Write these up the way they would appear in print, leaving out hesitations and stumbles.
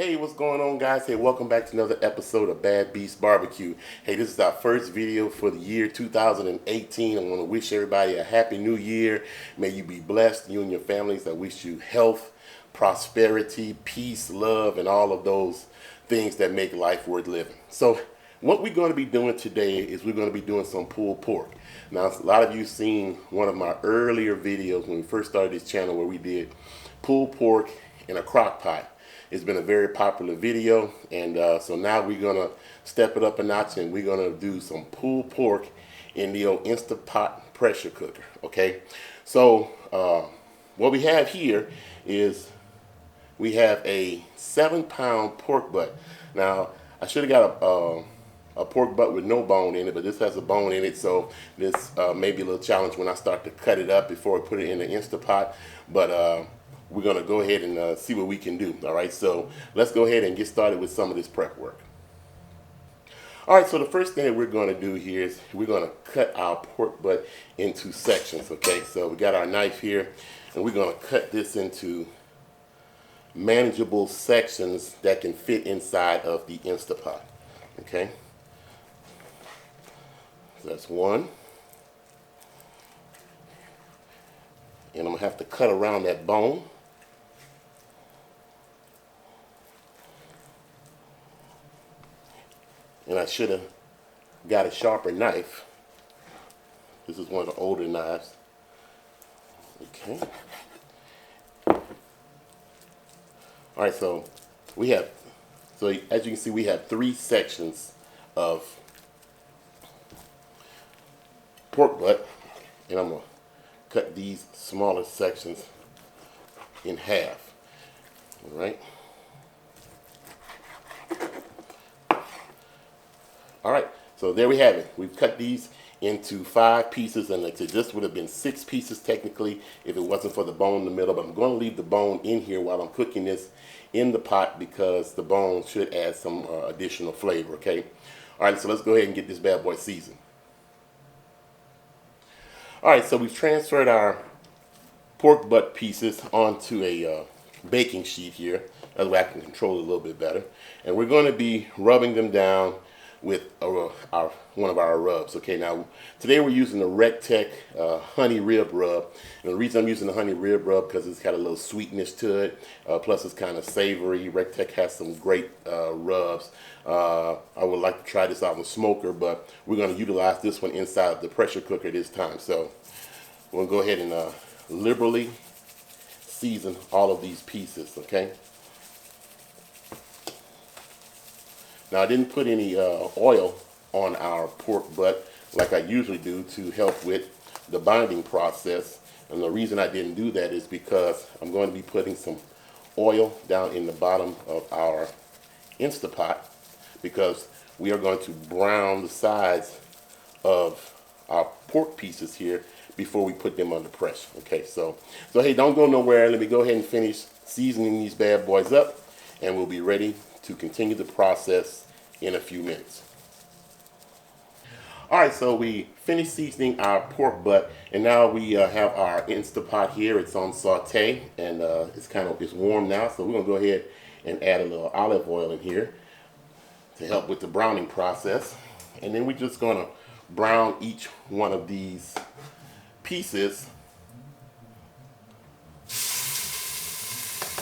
Hey, what's going on, guys? Hey, welcome back to another episode of Bad Beast Barbecue. Hey, this is our first video for the year 2018. I want to wish everybody a happy new year. May you be blessed, you and your families. I wish you health, prosperity, peace, love, and all of those things that make life worth living. So what we're going to be doing today is we're going to be doing some pulled pork. Now, a lot of you seen one of my earlier videos when we first started this channel where we did pulled pork in a crock pot. It's been a very popular video, and so now we're going to step it up a notch, and we're going to do some pulled pork in the old Instant Pot pressure cooker, okay? So what we have here is we have a 7-pound pork butt. Now, I should have got a pork butt with no bone in it, but this has a bone in it, so this may be a little challenge when I start to cut it up before I put it in the Instant Pot, but we're going to go ahead and see what we can do. All right, so let's go ahead and get started with some of this prep work. All right, so the first thing that we're going to do here is we're going to cut our pork butt into sections, okay? So we got our knife here, and we're going to cut this into manageable sections that can fit inside of the Instant Pot, okay? So that's one. And I'm going to have to cut around that bone. And I should have got a sharper knife. This is one of the older knives. Okay. All right, so as you can see, we have 3 sections of pork butt, and I'm gonna cut these smaller sections in half. All right. All right, so there we have it. We've cut these into 5 pieces, and like I said, this would have been 6 pieces technically if it wasn't for the bone in the middle, but I'm going to leave the bone in here while I'm cooking this in the pot because the bone should add some additional flavor, okay? All right, so let's go ahead and get this bad boy seasoned. All right, so we've transferred our pork butt pieces onto a baking sheet here. That way I can control it a little bit better. And we're going to be rubbing them down with one of our rubs. Okay, now today we're using the Rectech honey rib rub, and the reason I'm using the honey rib rub because it's got a little sweetness to it, plus it's kind of savory. Rectech has some great rubs. I would like to try this out in the smoker, but we're going to utilize this one inside the pressure cooker this time. So we'll go ahead and liberally season all of these pieces, okay? Now, I didn't put any oil on our pork butt like I usually do to help with the binding process. And the reason I didn't do that is because I'm going to be putting some oil down in the bottom of our Instant Pot because we are going to brown the sides of our pork pieces here before we put them under pressure. Okay, so hey, don't go nowhere. Let me go ahead and finish seasoning these bad boys up, and we'll be ready to continue the process in a few minutes. All right, so we finished seasoning our pork butt, and now we have our Instant Pot here. It's on saute, and it's warm now. So we're gonna go ahead and add a little olive oil in here to help with the browning process, and then we're just gonna brown each one of these pieces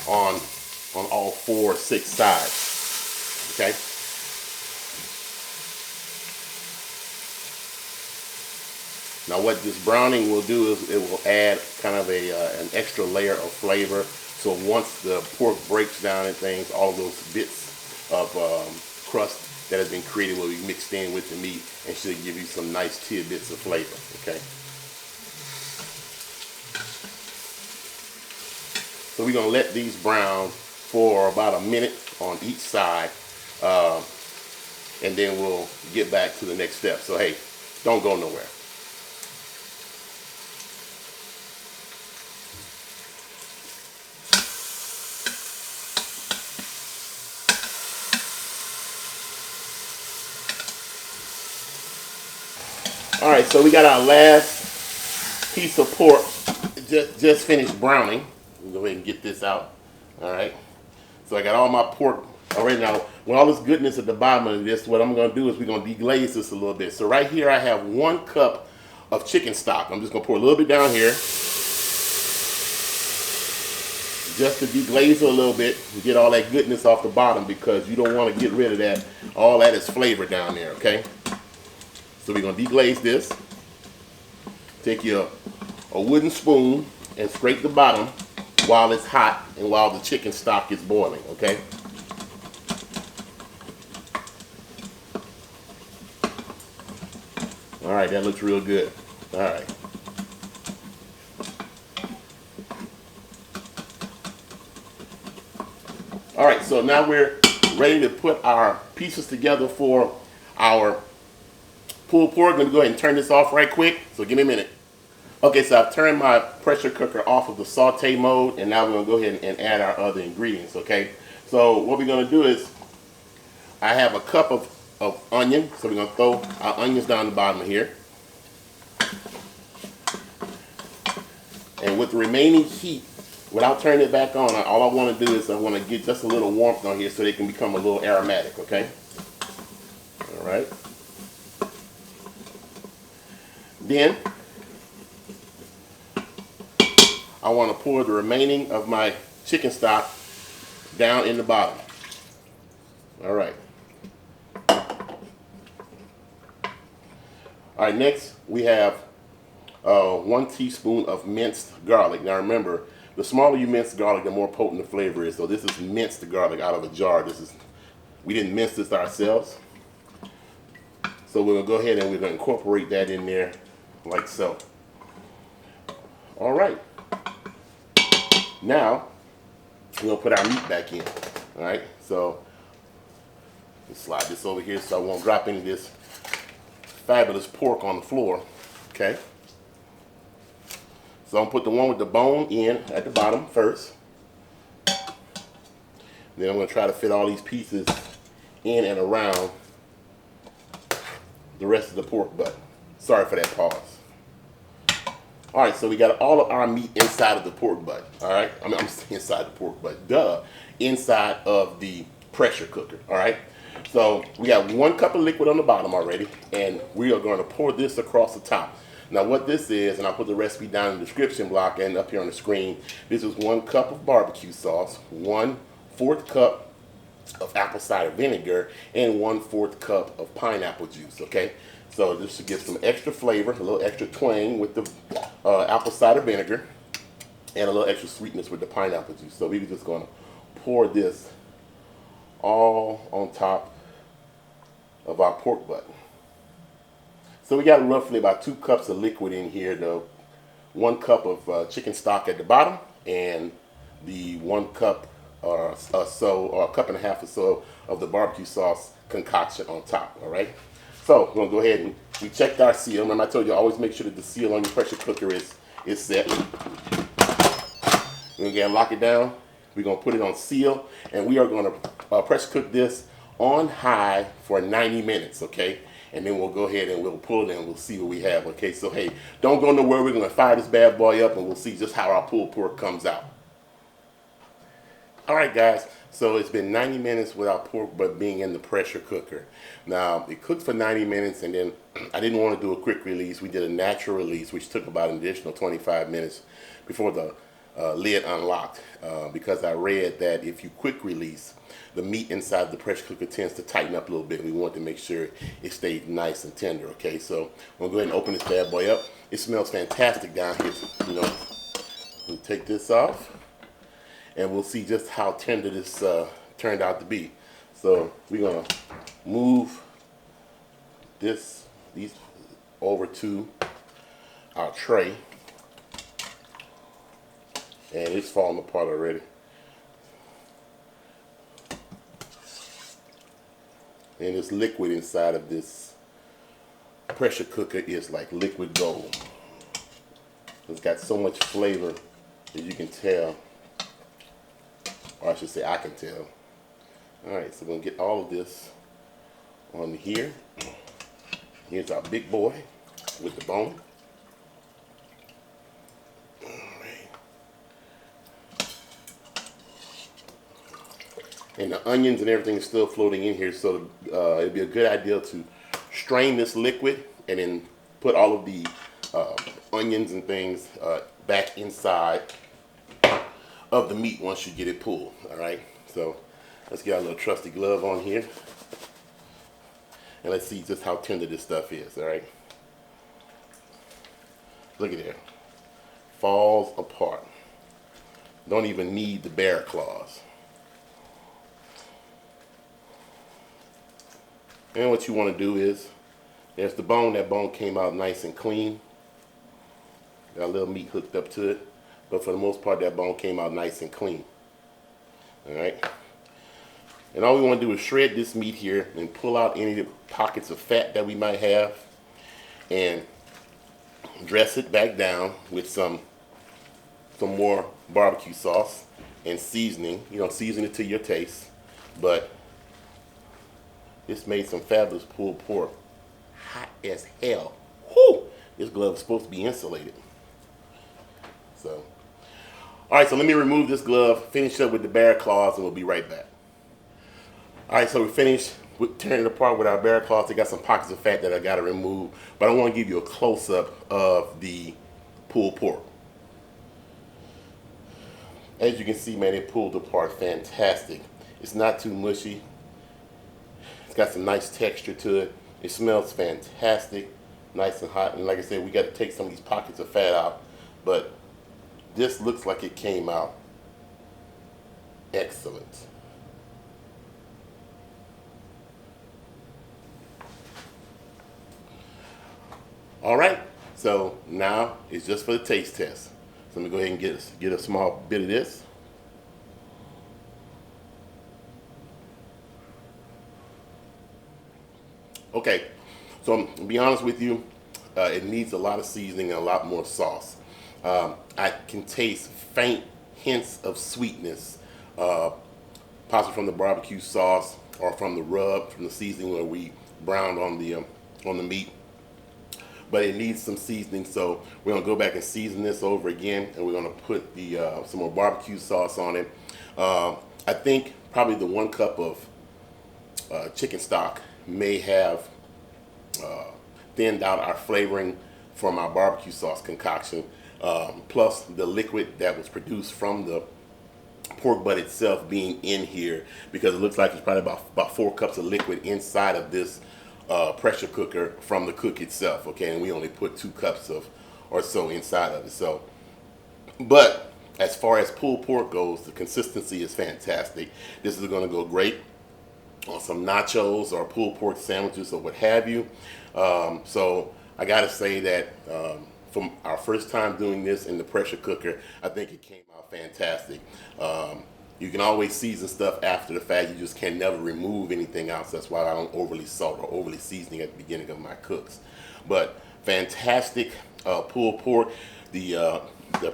on all 4 or 6 sides. Okay. Now what this browning will do is it will add kind of an extra layer of flavor. So once the pork breaks down and things, all those bits of crust that has been created will be mixed in with the meat and should give you some nice tidbits of flavor. Okay. So we're gonna let these brown for about a minute on each side. And then we'll get back to the next step. So hey, don't go nowhere. All right, so we got our last piece of pork just finished browning. We'll go ahead and get this out. All right. So I got all my pork All right, now, with all this goodness at the bottom of this, what I'm going to do is we're going to deglaze this a little bit. So right here I have 1 cup of chicken stock. I'm just going to pour a little bit down here just to deglaze it a little bit and get all that goodness off the bottom, because you don't want to get rid of that. All that is flavor down there, okay? So we're going to deglaze this. Take a wooden spoon and scrape the bottom while it's hot and while the chicken stock is boiling, okay? All right, that looks real good. All right. All right, so now we're ready to put our pieces together for our pulled pork. I'm going to go ahead and turn this off right quick, so give me a minute. Okay, so I've turned my pressure cooker off of the saute mode, and now we're going to go ahead and add our other ingredients, okay? So what we're going to do is, I have a cup of onion, so we're going to throw our onions down the bottom of here. And with the remaining heat, without turning it back on, all I want to do is I want to get just a little warmth on here so they can become a little aromatic, okay? All right. Then, I want to pour the remaining of my chicken stock down in the bottom. All right. All right, next we have 1 teaspoon of minced garlic. Now remember, the smaller you mince garlic, the more potent the flavor is. So this is minced garlic out of a jar. We didn't mince this ourselves. So we're going to go ahead and we're going to incorporate that in there like so. All right. Now, we're going to put our meat back in. All right. So, let's slide this over here so I won't drop any of this fabulous pork on the floor. Okay. So I'm going to put the one with the bone in at the bottom first. Then I'm going to try to fit all these pieces in and around the rest of the pork butt. Sorry for that pause. All right, so we got all of our meat inside of the pork butt. All right, I'm inside the pork butt. Duh, inside of the pressure cooker. All right, so we got 1 cup of liquid on the bottom already, and we are going to pour this across the top. Now what this is, and I'll put the recipe down in the description block and up here on the screen, this is 1 cup of barbecue sauce, 1/4 cup of apple cider vinegar, and 1/4 cup of pineapple juice, okay? So this should give some extra flavor, a little extra twang with the apple cider vinegar, and a little extra sweetness with the pineapple juice. So we're just going to pour this all on top of our pork butt. So we got roughly about 2 cups of liquid in here, the 1 cup of chicken stock at the bottom, and the 1 cup or so, or a cup and a half or so of the barbecue sauce concoction on top, all right? So we're gonna go ahead and we checked our seal. Remember I told you always make sure that the seal on your pressure cooker is set. We're gonna lock it down. We're gonna put it on seal, and we are gonna pressure cook this on high for 90 minutes, okay? And then we'll go ahead and we'll pull it and we'll see what we have, okay? So hey, don't go nowhere. We're gonna fire this bad boy up and we'll see just how our pulled pork comes out. All right, guys, so it's been 90 minutes without pork butt being in the pressure cooker. Now, it cooked for 90 minutes, and then I didn't want to do a quick release. We did a natural release, which took about an additional 25 minutes before the lid unlocked, because I read that if you quick release, the meat inside the pressure cooker tends to tighten up a little bit, and we want to make sure it stayed nice and tender, okay? So I'm going to go ahead and open this bad boy up. It smells fantastic down here, you know. We'll take this off, and we'll see just how tender this turned out to be. So we're gonna move these over to our tray, and it's falling apart already. And this liquid inside of this pressure cooker is like liquid gold. It's got so much flavor that you can tell. Or I should say I can tell. Alright, so we're going to get all of this on here. Here's our big boy with the bone. Alright. and the onions and everything is still floating in here. So it'd be a good idea to strain this liquid and then put all of the onions and things back inside of the meat once you get it pulled. All right, so let's get our little trusty glove on here, and let's see just how tender this stuff is. All right, look at there, falls apart. Don't even need the bear claws. And what you want to do is, there's the bone. That bone came out nice and clean. Got a little meat hooked up to it, but for the most part, that bone came out nice and clean. All right. And all we want to do is shred this meat here and pull out any of the pockets of fat that we might have, and dress it back down with some more barbecue sauce and seasoning. You know, season it to your taste. But this made some fabulous pulled pork. Hot as hell. Whew! This glove is supposed to be insulated. So, all right, so let me remove this glove, finish up with the bear claws, and we'll be right back. All right, so we finished with tearing it apart with our bear claws. They got some pockets of fat that I got to remove, but I want to give you a close-up of the pulled pork. As you can see, man, it pulled apart fantastic. It's not too mushy. It's got some nice texture to it. It smells fantastic, nice and hot. And like I said, we got to take some of these pockets of fat out, but this looks like it came out excellent. All right, so now it's just for the taste test. So let me go ahead and get a small bit of this. Okay, so to be honest with you, it needs a lot of seasoning and a lot more sauce. I can taste faint hints of sweetness, possibly from the barbecue sauce or from the rub, from the seasoning where we browned on the meat. But it needs some seasoning, so we're gonna go back and season this over again, and we're gonna put the some more barbecue sauce on it. I think probably the 1 cup of chicken stock may have thinned out our flavoring from our barbecue sauce concoction, plus the liquid that was produced from the pork butt itself being in here, because it looks like it's probably about 4 cups of liquid inside of this pressure cooker from the cook itself. Okay, and we only put 2 cups of or so inside of it. So, but as far as pulled pork goes, the consistency is fantastic. This is going to go great on some nachos or pulled pork sandwiches or what have you. So I gotta say that from our first time doing this in the pressure cooker, I think it came out fantastic. You can always season stuff after the fact. You just can never remove anything else. That's why I don't overly salt or overly seasoning at the beginning of my cooks. But fantastic pulled pork. The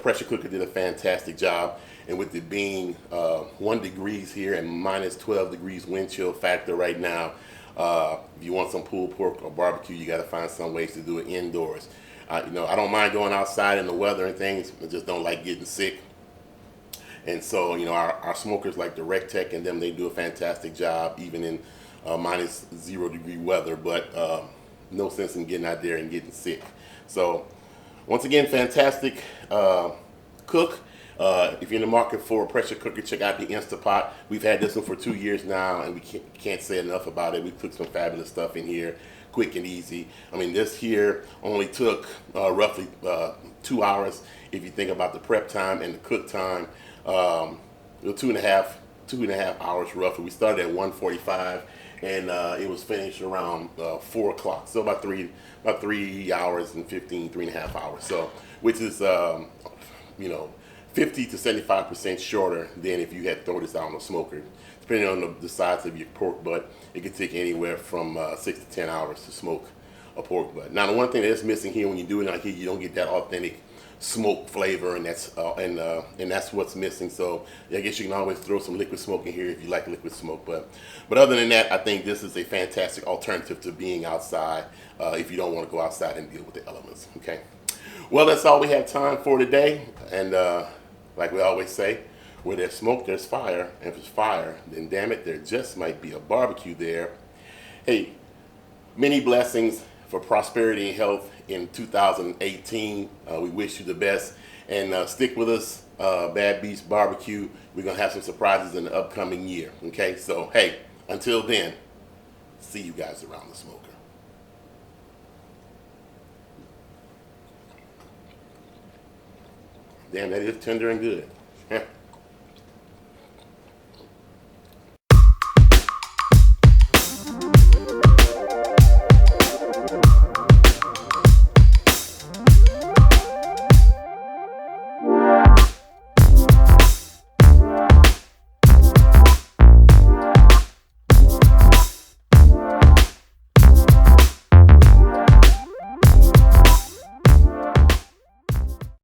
pressure cooker did a fantastic job. And with it being 1 degrees here and minus 12 degrees wind chill factor right now, if you want some pulled pork or barbecue, you got to find some ways to do it indoors. I don't mind going outside in the weather and things. I just don't like getting sick. And so, our smokers like the Rectech and them, they do a fantastic job even in minus 0 degree weather, but no sense in getting out there and getting sick. So, once again, fantastic cook. If you're in the market for a pressure cooker, check out the Instapot. We've had this one for 2 years now, and we can't say enough about it. We cooked some fabulous stuff in here, quick and easy. I mean, this here only took roughly 2 hours if you think about the prep time and the cook time. 2.5 hours roughly. We started at 1:45, and it was finished around 4 o'clock. So about 3 hours and 3.5 hours. So, which is 50 to 75% shorter than if you had thrown this out on the smoker. Depending on the size of your pork butt, it could take anywhere from 6 to 10 hours to smoke a pork butt. Now, the one thing that's missing here when you do it out here, you don't get that authentic smoke flavor, and that's what's missing. So I guess you can always throw some liquid smoke in here if you like liquid smoke. But other than that, I think this is a fantastic alternative to being outside if you don't want to go outside and deal with the elements. Okay. Well, that's all we have time for today, and like we always say, Where there's smoke, there's fire. And if it's fire, then damn it, there just might be a barbecue there. Hey, many blessings for prosperity and health in 2018. We wish you the best. And stick with us, Bad Beast Barbecue. We're going to have some surprises in the upcoming year. Okay, so hey, until then, see you guys around the smoker. Damn, that is tender and good.